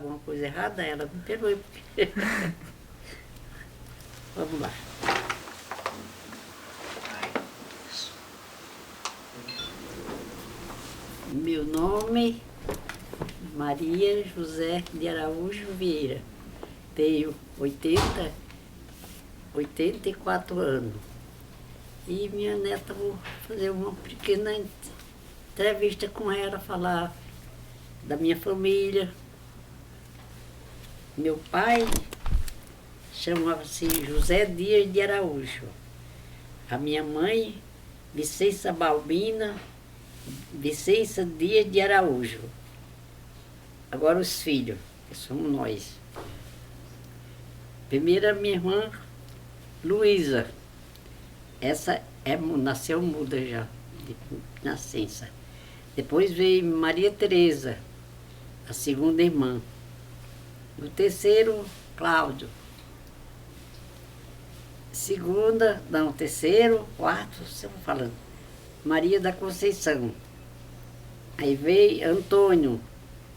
alguma coisa errada, ela me perdoe. Vamos lá. Meu nome, Maria José de Araújo Vieira. Tenho 84 anos. E minha neta, vou fazer uma pequena entrevista com ela, falar da minha família. Meu pai chamava-se José Dias de Araújo. A minha mãe, Vicência Balbina, Vicência Dias de Araújo. Agora os filhos, que somos nós. Primeiro, minha irmã, Luísa. Essa nasceu muda já, de nascença. Depois veio Maria Tereza, a segunda irmã. O terceiro, Cláudio. Terceiro, quarto, você vai falando. Maria da Conceição. Aí veio Antônio,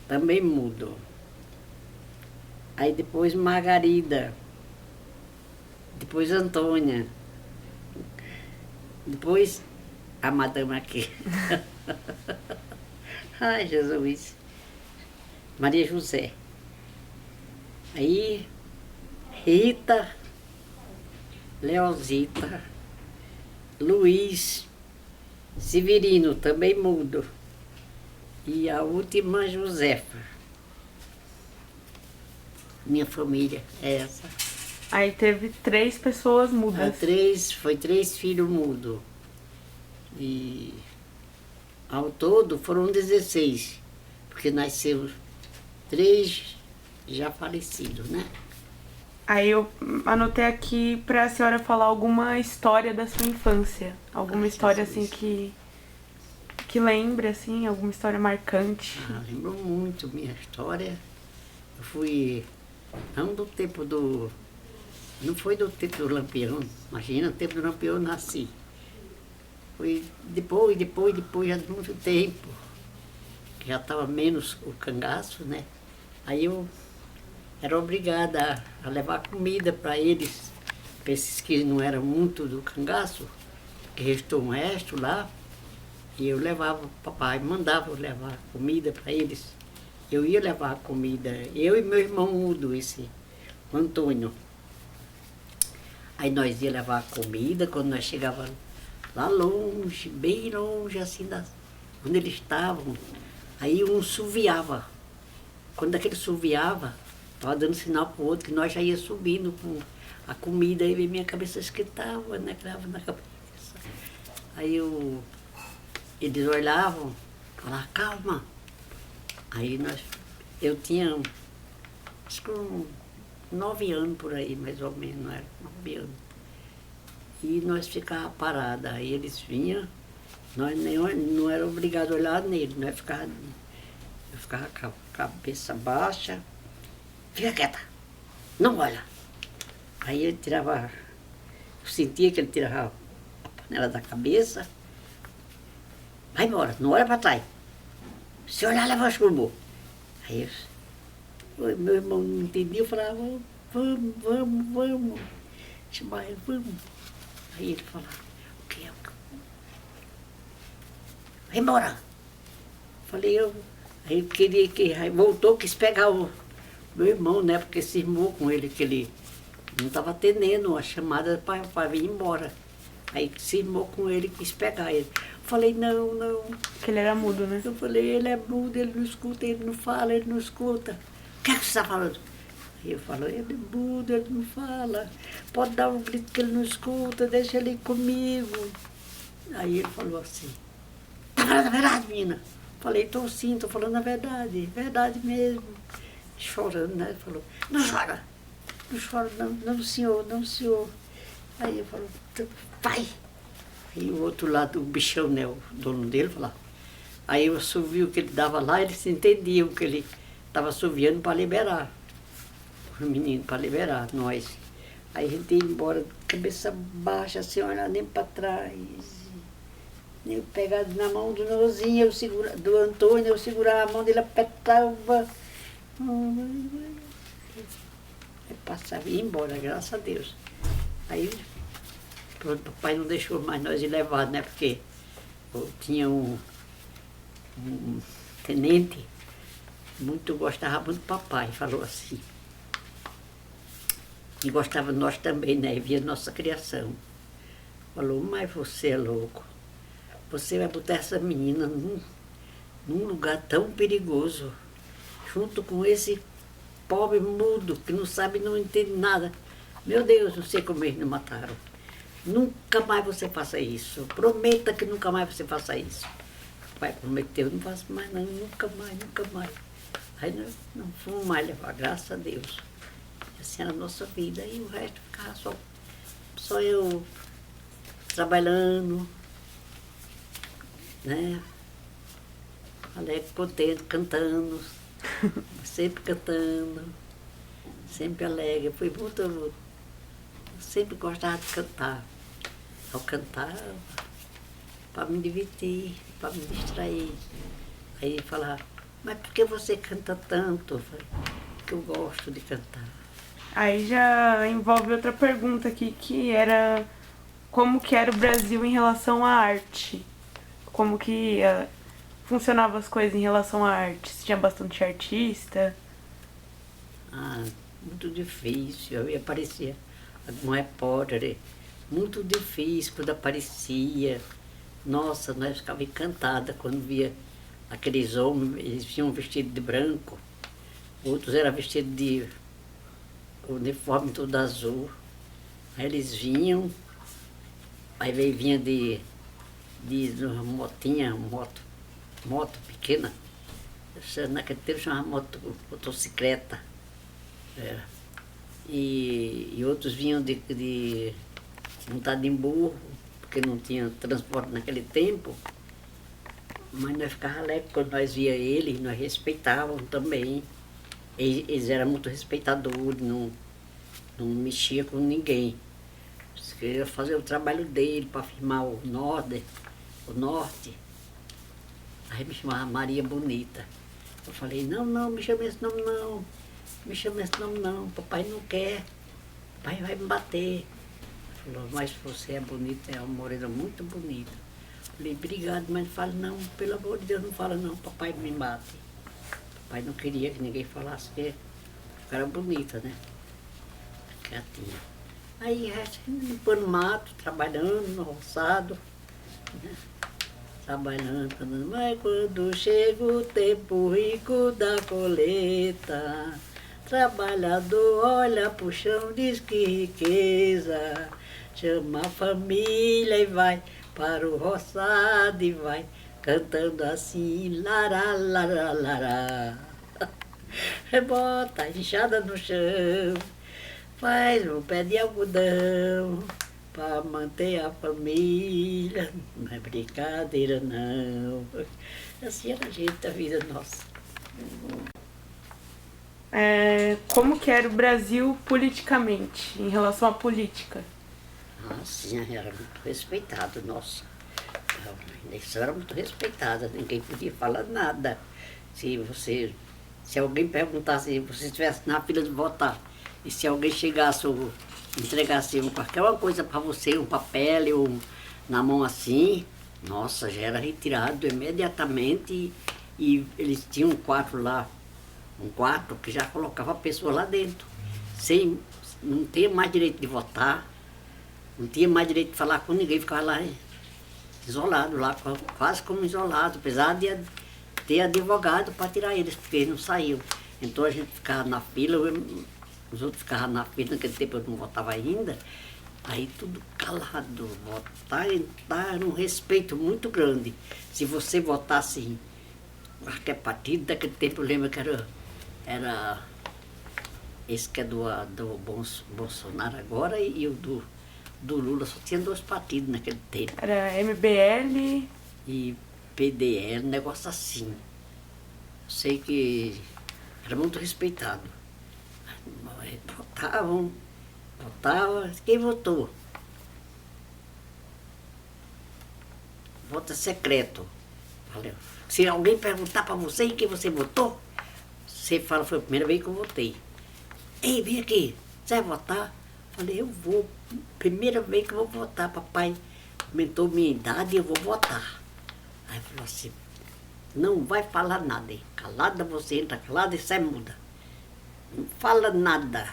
também mudo. Aí depois Margarida. Depois Antônia. Depois a madame aqui. Ai, Jesus. Maria José. Aí, Rita, Leozita, Luiz, Severino, também mudo. E a última, Josefa. Minha família é essa. Aí teve 3 pessoas mudas. Foi 3 filhos mudos. E ao todo foram 16, porque nasceu 3 já falecidos, né? Aí eu anotei aqui pra senhora falar alguma história da sua infância. Alguma história assim que lembre, assim, alguma história marcante. Lembro muito minha história. Eu fui, não do tempo do... Não foi do tempo do Lampião, imagina, no tempo do Lampião eu nasci. Foi depois, já de muito tempo, que já estava menos o cangaço, né? Aí eu era obrigada a levar comida para eles, para esses que não eram muito do cangaço, que restou um resto lá, e eu levava, o papai mandava eu levar comida para eles. Eu ia levar comida, eu e meu irmão mudo, o Antônio. Aí nós ia levar comida, quando nós chegávamos lá longe, bem longe, assim, onde eles estavam, aí um suviava. Quando aquele suviava, estava dando sinal para o outro que nós já ia subindo com a comida, aí minha cabeça esquentava, né, crava na cabeça. Aí eles olhavam, falavam, calma. Aí eu tinha, acho que 9 anos por aí, mais ou menos, não era 9 anos. E nós ficávamos parados. Aí eles vinham, nós não era obrigado a olhar nele, eu ficava com a cabeça baixa, fica quieta, não olha. Aí ele tirava, eu sentia que ele tirava a panela da cabeça, vai embora, não olha para trás. Se olhar, leva chumbo. Aí meu irmão não entendia, eu falava, vamos. Chamava ele, vamos. Aí ele falava, o que é? Vai embora. Falei, aí ele queria que, aí voltou, quis pegar o meu irmão, né, porque cismou com ele, que ele não estava atendendo a chamada para vir embora. Aí cismou com ele, quis pegar ele. Falei, não. Que ele era mudo, né? Eu falei, ele é mudo, ele não escuta, ele não fala, ele não escuta. O que é que você está falando? Aí eu falo, ele é mudo, ele não fala. Pode dar um grito que ele não escuta, deixa ele ir comigo. Aí ele falou assim, tá falando a verdade, menina? Falei, estou sim, estou falando a verdade mesmo. Chorando, né? Ele falou, não chora, não senhor. Aí eu falo, vai. Aí o outro lado, o bichão, né, o dono dele, falava. Aí eu assovio que ele dava lá, eles entendiam que ele estava assoviando para liberar. Os meninos, para liberar, nós. Aí a gente ia embora, cabeça baixa, assim, olhar nem para trás. Eu pegado na mão do Nozinho, do Antônio, eu segurava a mão dele, apertava. Aí passava e ia embora, graças a Deus. Aí, pronto, o papai não deixou mais nós ir levar, né? Porque tinha um tenente, gostava muito do papai, falou assim. E gostava de nós também, né? E via nossa criação. Falou, mas você é louco. Você vai botar essa menina num lugar tão perigoso, junto com esse pobre mudo, que não sabe, não entende nada. Meu Deus, não sei como eles não mataram. Nunca mais você faça isso. Prometa que nunca mais você faça isso. O pai prometeu, não faço mais não, nunca mais, nunca mais. Aí nós não fomos mais levar, graças a Deus. Assim era a nossa vida. E o resto ficava só eu trabalhando, né? Alegre, contente, cantando, sempre cantando, sempre alegre. Fui muito, eu sempre gostava de cantar. Eu cantava para me divertir, para me distrair. Aí ele falava, mas por que você canta tanto? Eu falei, porque eu gosto de cantar. Aí já envolve outra pergunta aqui, que era como que era o Brasil em relação à arte? Como que funcionavam as coisas em relação à arte? Se tinha bastante artista? Ah, muito difícil. Eu ia aparecer algum repórter, muito difícil quando aparecia. Nossa, nós ficávamos encantadas quando via aqueles homens, eles vinham vestidos de branco, outros eram vestidos de uniforme todo azul. Aí eles vinham, aí vinha de uma motinha, moto pequena. Naquele tempo chamava motocicleta. Era. E outros vinham montados em burro, porque não tinha transporte naquele tempo. Mas nós ficávamos alegres quando nós via eles, nós respeitávamos também. Eles eram muito respeitadores, não mexiam com ninguém. Eles queriam fazer o trabalho dele para firmar o norte. Aí me chamava Maria Bonita. Eu falei, não, me chama esse nome não. Me chama esse nome não, papai não quer. Papai vai me bater. Ele falou, mas você é bonita, é uma morena muito bonita. Eu falei, obrigado, mas não fala não, pelo amor de Deus, não fala não, papai me bate. Papai não queria que ninguém falasse que eu era bonita, né? Gatinha. Aí, limpando mato, trabalhando no roçado, né? Trabalhando, mas quando chega o tempo rico da colheita, trabalhador olha pro chão, diz que riqueza, chama a família e vai para o roçado e vai cantando assim, lará, lará, lará. Rebota a enxada no chão, faz um pé de algodão, para manter a família, não é brincadeira não. Assim era a gente, a vida nossa. Como que era o Brasil politicamente, em relação à política? Assim, era muito respeitado, nossa. A eleição era muito respeitada, ninguém podia falar nada. Se alguém perguntasse, se você estivesse na fila de votar, e se alguém chegasse ou entregasse qualquer coisa para você, um papel ou na mão assim, nossa, já era retirado imediatamente e eles tinham um quarto que já colocava a pessoa lá dentro. Não tinha mais direito de votar, não tinha mais direito de falar com ninguém, ficava lá isolado, lá quase como isolado, apesar de ter advogado para tirar eles, porque eles não saíam. Então a gente ficava na fila, os outros ficavam na fila, naquele tempo eu não votava ainda, aí tudo calado, votar era um respeito muito grande. Se você votasse em qualquer partido, daquele tempo eu lembro que era esse que é do Bolsonaro agora e o do Lula, só tinha 2 partidos naquele tempo. Era MBL e PDL, um negócio assim. Eu sei que era muito respeitado. Votavam, quem votou? Voto secreto. Valeu. Se alguém perguntar para você em quem você votou, você fala, foi a primeira vez que eu votei. Ei, vem aqui, você vai votar? Falei, eu vou, primeira vez que eu vou votar, papai aumentou minha idade e eu vou votar. Aí falou assim, não vai falar nada, hein? Calada você entra, calada e sai muda. Não fala nada.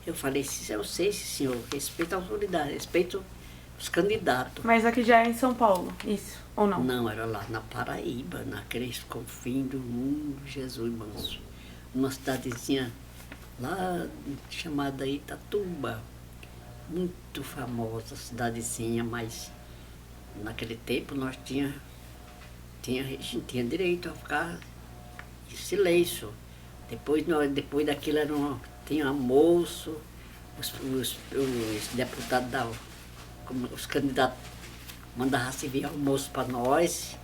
Eu falei, eu sei, senhor, respeito a autoridade, respeito os candidatos. Mas aqui já é em São Paulo, isso, ou não? Não, era lá na Paraíba, naqueles confins do mundo, Jesus manso. Uma cidadezinha lá chamada Itatuba, muito famosa cidadezinha, mas naquele tempo nós a gente tinha direito a ficar em silêncio. Depois daquilo tinha almoço, os deputados, os candidatos mandavam servir almoço para nós,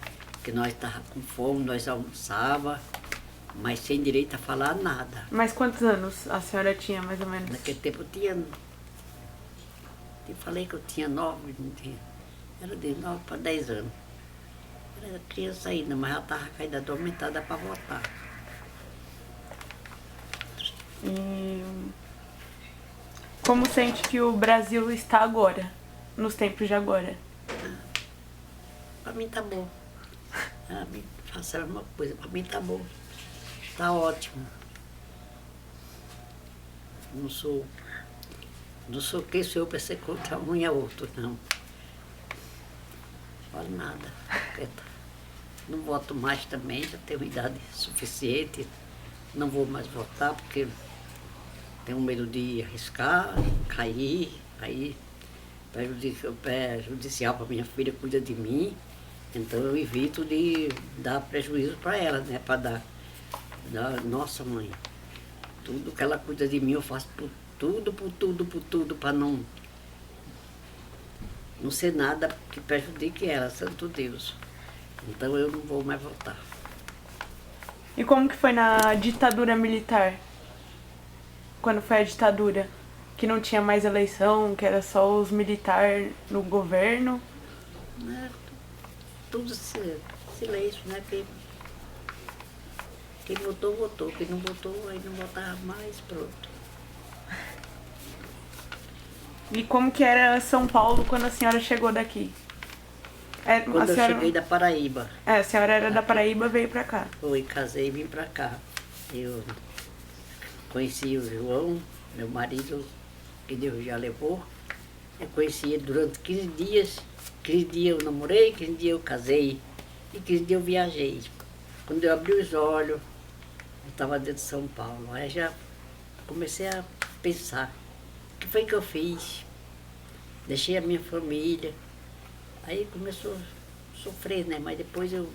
que nós estávamos com fome, nós almoçava, mas sem direito a falar nada. Mas quantos anos a senhora tinha, mais ou menos? Naquele tempo eu falei que eu tinha 9, não tinha, era de 9 para 10 anos. Era criança ainda, mas já estava com a idade aumentada para votar. E como sente que o Brasil está agora, nos tempos de agora? Para mim tá bom. Para mim, faça a mesma coisa, para mim tá bom. Tá ótimo. Não sou quem sou eu para ser contra um e a outro, não. Não falo nada. Não voto mais também, já tenho idade suficiente. Não vou mais votar porque tenho medo de arriscar, cair, prejudicial para minha filha, cuida de mim. Então eu evito de dar prejuízo para ela, né? Para dar, nossa mãe, tudo que ela cuida de mim eu faço por tudo, para não ser nada que prejudique ela, santo Deus. Então eu não vou mais votar. E como que foi na ditadura militar? Quando foi a ditadura? Que não tinha mais eleição, que era só os militares no governo? Tudo silêncio, né? Quem votou, votou. Quem não votou, aí não votava mais, pronto. E como que era São Paulo quando a senhora chegou daqui? Quando eu cheguei da Paraíba. A senhora era da Paraíba e veio pra cá. Foi, casei e vim pra cá. Eu conheci o João, meu marido, que Deus já levou. Eu conheci ele durante 15 dias. 15 dias eu namorei, 15 dias eu casei e 15 dias eu viajei. Quando eu abri os olhos, eu estava dentro de São Paulo. Aí já comecei a pensar, o que foi que eu fiz? Deixei a minha família. Aí começou a sofrer, né? Mas depois eu...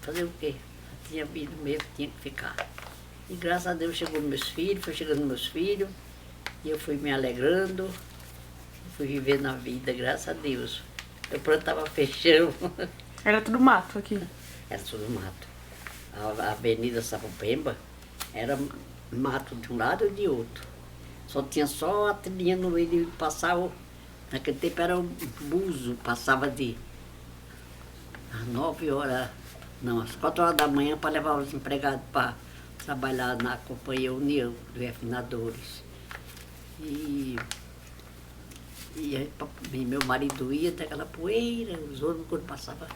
Fazer o quê? Eu tinha vida mesmo, tinha que ficar. E graças a Deus chegou meus filhos, foi chegando meus filhos. E eu fui me alegrando. Fui vivendo a vida, graças a Deus. Eu plantava feijão. Era tudo mato aqui? Era tudo mato. A Avenida Sapopemba era mato de um lado e de outro. Tinha só a trilhinha no meio de passar. Naquele tempo era um buzo, passava às 9 horas, não, às 4 horas da manhã para levar os empregados para trabalhar na Companhia União de Refinadores. E aí, meu marido ia daquela poeira, os ônibus quando passavam.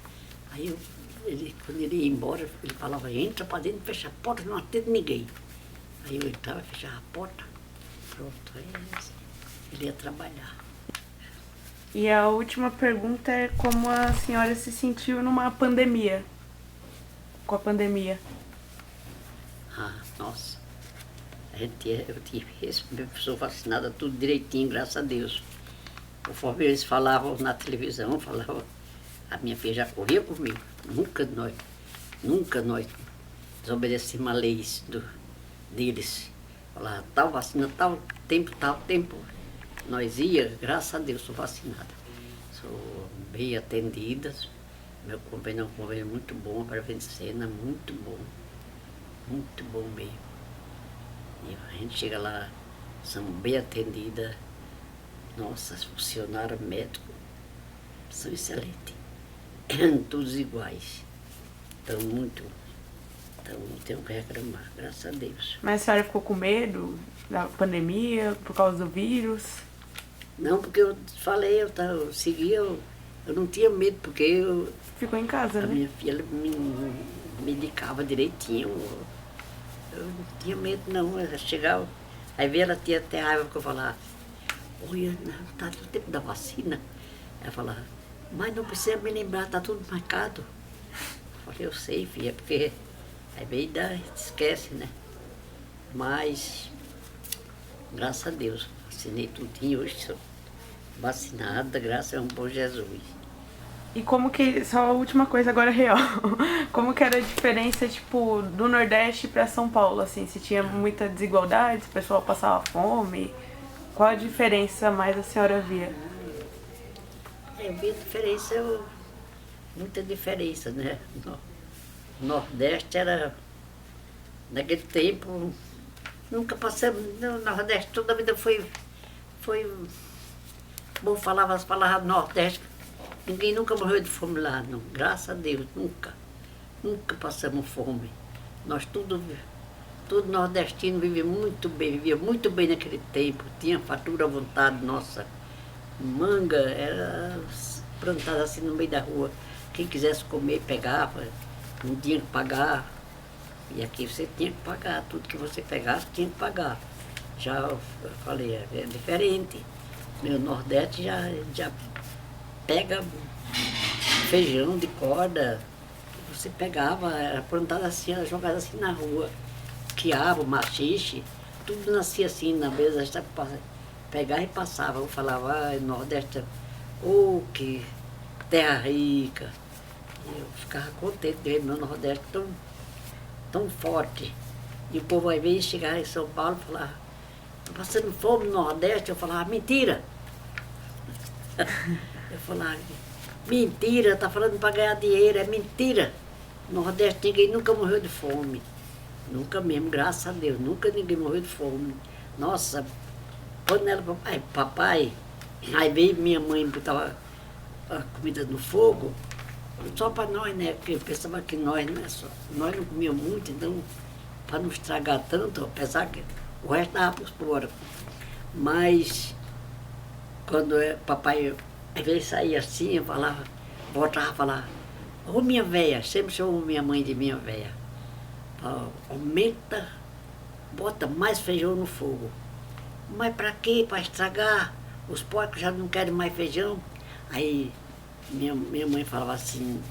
Aí quando ele ia embora, ele falava, entra para dentro, fecha a porta, não atende ninguém. Aí eu entrava, fechava a porta, pronto, aí ele ia trabalhar. E a última pergunta é como a senhora se sentiu numa pandemia, com a pandemia. Nossa, eu sou vacinada tudo direitinho, graças a Deus. Conforme eles falavam na televisão, a minha filha já corria comigo. Nunca nós desobedecemos a leis deles. Falava, tal vacina, tal tempo. Nós graças a Deus, sou vacinada. Sou bem atendida. Meu convênio é um convênio muito bom, para Prevencena, muito bom mesmo. E a gente chega lá, são bem atendidas. Nossa, funcionários médicos são excelentes. Todos iguais. Então, muito Então não tenho o que reclamar, graças a Deus. Mas a senhora ficou com medo da pandemia por causa do vírus? Não, porque eu falei, eu seguia, eu não tinha medo, porque Ficou em casa, a né? minha filha me medicava direitinho. Eu não tinha medo não, eu chegava, aí veio ela tinha até raiva que eu falava, olha, não, tá no tempo da vacina. Ela falava, mas não precisa me lembrar, tá tudo marcado. Eu falei, eu sei, filha, porque aí veio e esquece, né? Mas, graças a Deus, vacinei tudinho, hoje sou vacinada, graças ao bom Jesus. E como que, só a última coisa agora real, como que era a diferença, tipo, do Nordeste pra São Paulo, assim, se tinha muita desigualdade, se o pessoal passava fome, qual a diferença mais a senhora via? Eu vi a diferença, muita diferença, né? No Nordeste era, naquele tempo, nunca passamos, no Nordeste toda a vida foi bom, falava as palavras Nordeste, ninguém nunca morreu de fome lá, não, graças a Deus, nunca passamos fome. Nós tudo nordestino vivia muito bem naquele tempo, tinha fartura à vontade, nossa, manga era plantada assim no meio da rua, quem quisesse comer pegava, não tinha que pagar, e aqui você tinha que pagar, tudo que você pegasse tinha que pagar. Já eu falei, é diferente, meu Nordeste já pega feijão de corda, você pegava, era plantado assim, era jogado assim na rua, quiabo, machixe, tudo nascia assim na mesa, pegava e passava. Eu falava, ai, Nordeste, oh, que terra rica. E eu ficava contente de ver meu Nordeste tão forte. E o povo às vezes chegava em São Paulo e falava, tô passando fome no Nordeste, eu falava, mentira. Eu falava, mentira, tá falando para ganhar dinheiro, é mentira. No Nordeste ninguém nunca morreu de fome. Nunca mesmo, graças a Deus, nunca ninguém morreu de fome. Nossa, quando era papai, aí veio minha mãe botava a comida no fogo, só para nós, né? Porque eu pensava que nós não comíamos muito, então, para não estragar tanto, apesar que o resto dava para os porcos. Mas quando papai às vezes saía assim, eu falava, voltava a falar, ô minha véia, sempre chamo minha mãe de minha véia, aumenta, bota mais feijão no fogo. Mas para quê? Para estragar? Os porcos já não querem mais feijão. Aí minha mãe falava assim,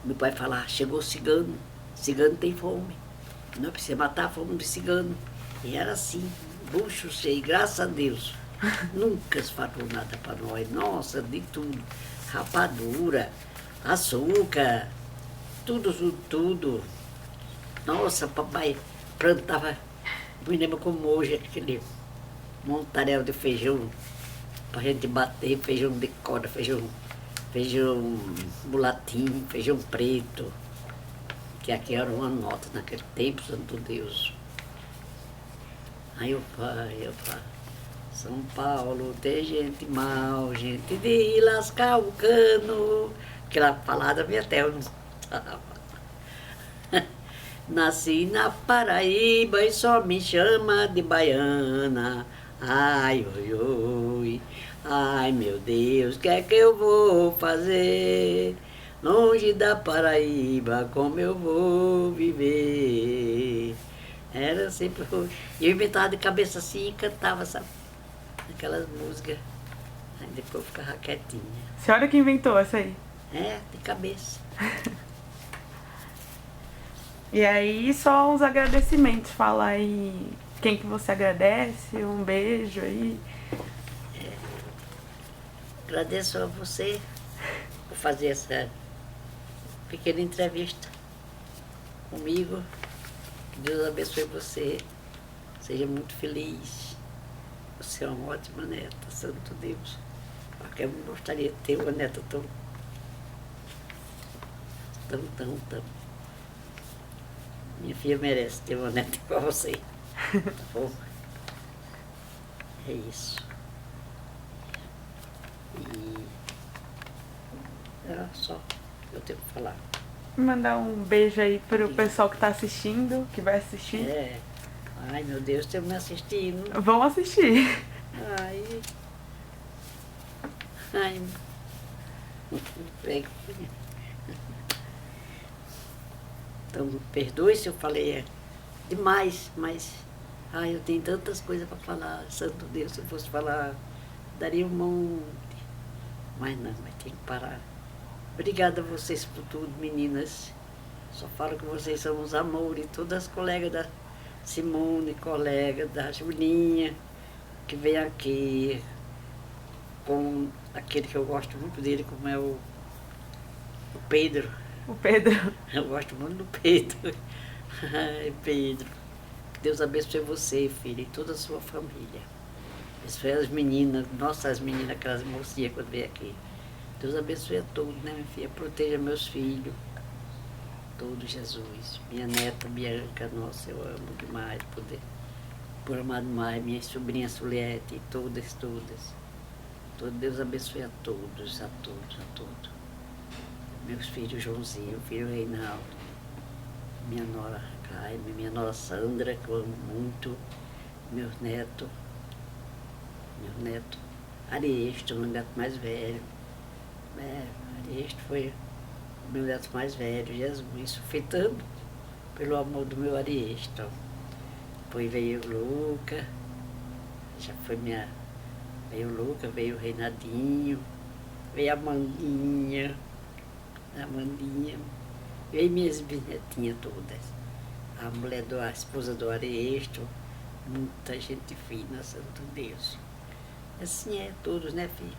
meu pai falava, chegou cigano, cigano tem fome, não é precisa matar a fome do cigano. E era assim, bucho cheio, graças a Deus. Nunca se faltou nada para nós, nossa, de tudo. Rapadura, açúcar, tudo. Nossa, papai plantava, me lembro como hoje, aquele montaréu de feijão, para a gente bater, feijão de corda, feijão mulatinho, feijão preto, que aqui era uma nota naquele tempo, santo Deus. Aí eu falo, São Paulo tem gente mal, gente de lascar o cano. Aquela palavra minha terra não estava. Nasci na Paraíba e só me chama de baiana. Ai, oi, oi, ai meu Deus, o que é que eu vou fazer? Longe da Paraíba, como eu vou viver? Era sempre. Eu inventava de cabeça assim e cantava, sabe? Aquelas músicas. Aí depois eu ficava quietinha. A senhora que inventou essa aí? É, de cabeça. E aí, só uns agradecimentos. Fala aí quem que você agradece, um beijo aí. Agradeço a você por fazer essa pequena entrevista comigo. Deus abençoe você. Seja muito feliz. Você é uma ótima neta, santo Deus. Porque eu gostaria de ter uma neta tão. Minha filha merece ter uma neta igual a você. Tá bom? É isso. E era só eu tenho que falar. Mandar um beijo aí pro pessoal que tá assistindo, que vai assistir. É. Ai, meu Deus, estão me assistindo. Vão assistir. Ai. Ai. Então, perdoe se eu falei demais, mas ai, eu tenho tantas coisas para falar. Santo Deus, se eu fosse falar, daria um monte. Mas não, mas tem que parar. Obrigada a vocês por tudo, meninas. Só falo que vocês são uns amores. Todas as colegas da Simone, colega da Julinha, que vem aqui com aquele que eu gosto muito dele, como é o Pedro. O Pedro. Eu gosto muito do Pedro. Ai, Pedro. Que Deus abençoe você, filha, e toda a sua família. Abençoe as meninas, nossas meninas, aquelas mocinhas quando vem aqui. Deus abençoe a todos, né, minha filha? Proteja meus filhos. Todo Jesus. Minha neta Bianca, nossa, eu amo demais poder. Por amar demais, minha sobrinha Suliette, todas. Todo Deus abençoe a todos. Meus filhos Joãozinho, filho Reinaldo, minha nora Jaime, minha nora Sandra, que eu amo muito, meus netos, Ariesto, meu neto mais velho. Ariesto foi o meu neto mais velho, Jesus, sofri tanto pelo amor do meu Ariesto. Depois veio o Luca, já foi veio o Luca, veio o Reinadinho, veio a Amandinha, veio minhas bisnetinhas todas. A esposa do Ariesto, muita gente fina, santo Deus. Assim é, todos, né, filho?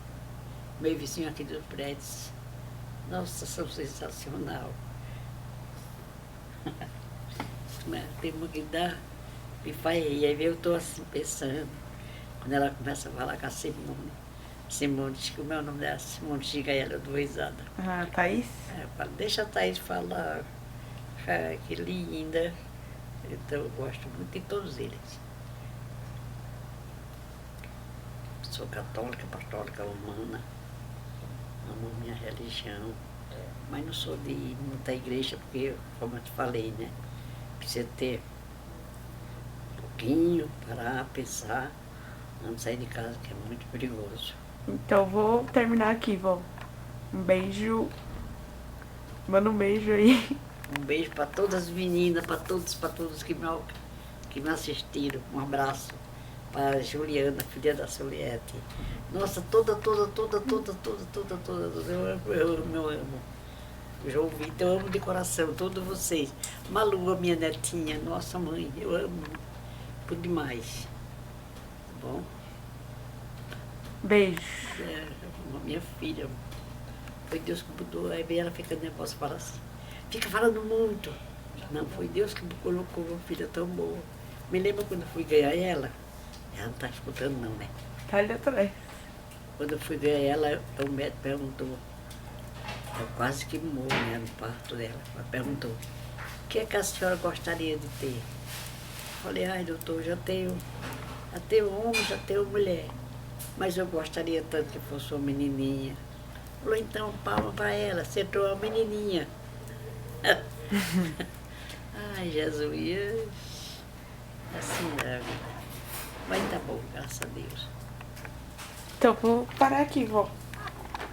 Meu vizinho aqui dos prédios, nossa, são sensacional. Tem uma que dá, me faz rir, aí eu estou assim pensando, quando ela começa a falar com a Simone, diz que o meu nome dela, Simone, chega ela, eu dou risada. Ah, Thaís? Eu falo, deixa a Thaís falar. Ah, que linda. Então eu gosto muito de todos eles. Sou católica, apostólica, romana. Amo minha religião. Mas não sou de muita igreja, porque, como eu te falei, né? Precisa ter um pouquinho, parar, pensar, não sair de casa, que é muito perigoso. Então vou terminar aqui, vó. Um beijo. Manda um beijo aí. Um beijo para todas as meninas, para todos que me assistiram. Um abraço para Juliana, filha da Juliette. Nossa, toda. Eu amo. João Vitor, eu amo de coração, todos vocês. Malu, a minha netinha, nossa mãe, eu amo por demais. Tá bom? Beijo. A minha filha, foi Deus que mudou, aí ela fica nervosa, fala assim, fica falando muito. Não, foi Deus que me colocou uma filha tão boa. Me lembro quando eu fui ganhar ela não está escutando não, né? Tá ali atrás. Quando eu fui ganhar ela, o médico perguntou, eu quase que morro, né, no parto dela. Ela perguntou, o que é que a senhora gostaria de ter? Falei, ai doutor, já tenho homem, já tenho mulher. Mas eu gostaria tanto que fosse uma menininha. Falou, então, palma para ela, você trouxe uma menininha. Ai, Jesus. Assim é a vida. Mas tá bom, graças a Deus. Então vou parar aqui, vó.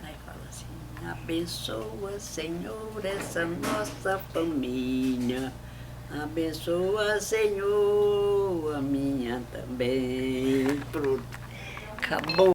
Aí fala assim, abençoa, Senhor, essa nossa família. Abençoa, Senhor, a minha também. Pronto. Acabou.